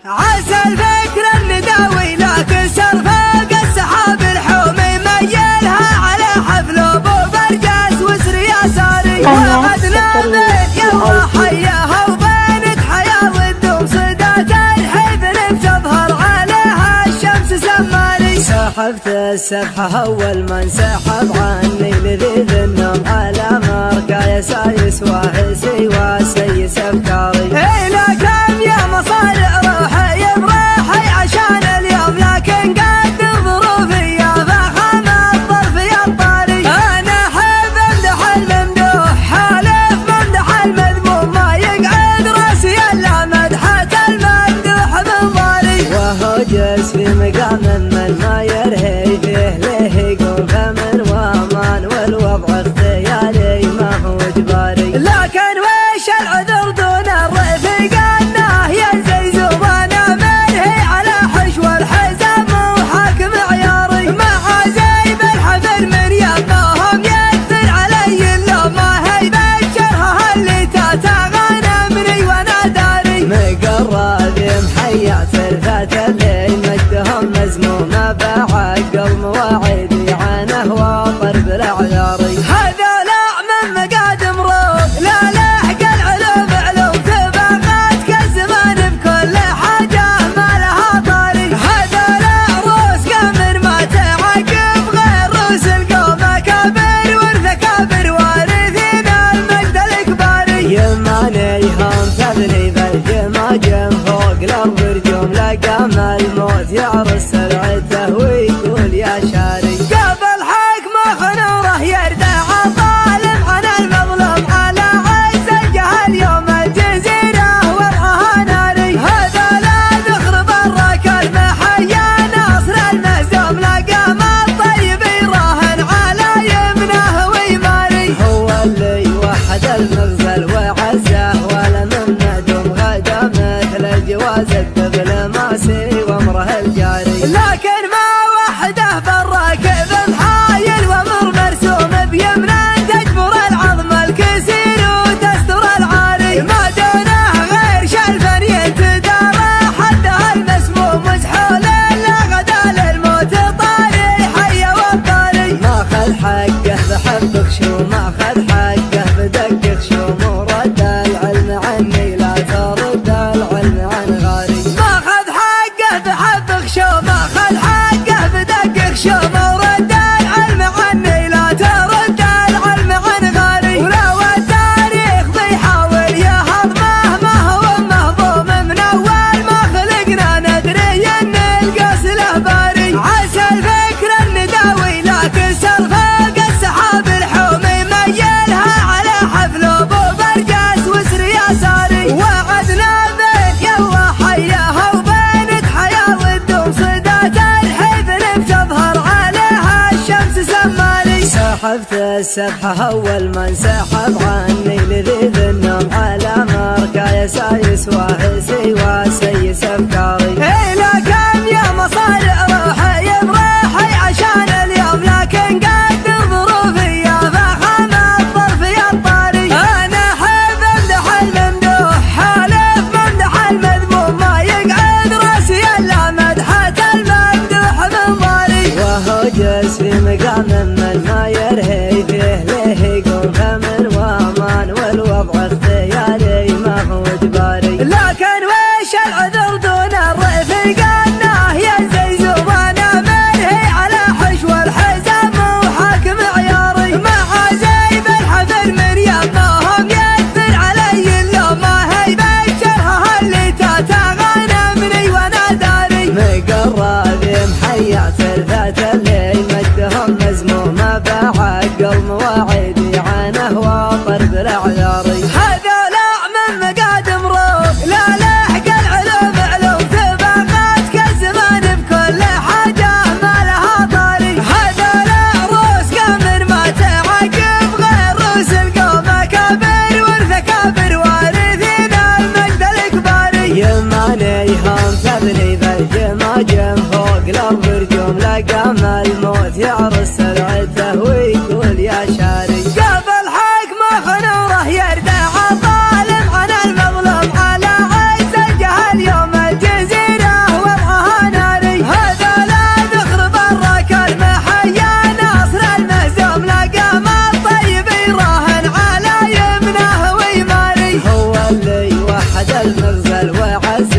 عسى الفكر النداوي لكن سرفاق السحاب الحومي ميلها على حفل ابو برجاس وسر يساري وعدنا بيت يلا حياها وبينك حياه والدوم صدات الحزن بتظهر عليها الشمس سماري. سحبت السبحه اول ما انسحب عني لذيذ النوم على مركا يسايس واحسي وسيس افكاري. الى كم يا مصارع روحي بروحي عشان اليوم لكن قد ظروفي يا فخم الظرف يا الطاري. انا احب امدح الممدوح حالف ممدح المذموم ما يقعد راسي الا مدحه الممدوح بنظاري. وهو جالس في مقام من ما يرهي فيه ليه يقوم فمن وامان والوضع اختياري ما هو اجباري. لكن وش العذر دون الرفيق انه ينزل زوانا منهي على حشو الحزام وحاكم عياري. مع زيب الحفل من يباهم يكثر علي اللوم ما هي بشرها اللي تتغنمني وانا داري. مقرب محيا فرفة اللي مجدهم مزمومه بعقل مواعيدي عنه واطر بالاعذاري. هذولا من مقادم روح لا لحق العلوم علوم تبغات كالزمان بكل حاجه ما لها طاري. هذولا روس قمر ما تعقب غير روس القوم اكابر والثكابر وارثين المجد الاكباري. يمانيهم تذني بالجماجم فوق الارض رجوم لقام الموت يعرس سرعته ويقول يا شاري. قبل حكمه خنوره يردع الظالم عن المظلوم على عز الجهل يوم الجزيره وضعها ناري. هذا لا ذخر براك المحيا ناصر المهزوم لقام الطيب يراهن على يمنه ويماري. هو اللي وحد المغزل وعزه ولا من ندم غدا مثل الجواز الدبلوماسي وامره الجاري. لكن ما وحده بالراكب محايل وامر مرسوم بيمنه تجبر العظم الكسير وتستر العاري. ما دونه غير شلفا ينتدارى حدها المسموم مسحول الا غدا للموت طاري حي والطاري. ماخذ حقه بحبك شو ماخذ حقه بدقك شو ورد العلم عني لا ترد العلم عن غاري. ماخذ حقه بحبك شو ماخذ حقه بدقك شو ورد العلم عني لا ترد العلم عن غاري. ولو التاريخ بيحاول يهضمه ما هو مهضوم من اول ما خلقنا ندري ان القاس له باري. عسى الفكر النداوي لكن سرفاق السحاب الحومي ميلها على حفل ابو برجاس وسر يساري. وعدنا بيت يلا حياها وبينك حياه والدوم صدات الحزن بتظهر عليها الشمس سماري. سحبت السبحه اول ما انسحب عني لذيذ النوم على مركا يسايس واحسي وسيس افكاري. الى كم يا مصارع روحي بروحي عشان اليوم لكن قد ظروفي يا فخم الظرف يا الطاري. انا احب امدح الممدوح حالف ممدح المذموم ما يقعد راسي الا مدحه الممدوح بنظاري. وهو جالس في مقام من ما يرهي فيه ليه يقوم فمن وامان والوضع اختياري ما هو اجباري. لكن وش العذر دون الرفيق انه ينزل زوانا منهي على حشو الحزام وحاكم عياري. مع زيب الحفل من يباهم يكثر علي اللوم ما هي بشرها اللي تتغنمني وانا داري. مقرب محيا فرفة اللي مجدهم مزمومه بعقل مواعيدي عنه واطر بالاعذاري. هذولا من مقادم روح لا لحق العلوم علوم تبغات كالزمان بكل حاجه ما لها طاري. هذولا روس قمر ما تعقب غير روس القوم اكابر والثكابر وارثين المجد الاكباري. يمانيهم تذني بالجماجم فوق الارض رجوم لقام الموت يعرس سرعته ويقول يا شاري. قبل حكمه خنوره يردع الظالم عن المظلوم على عز الجهل يوم الجزيره بعد المنزل وعز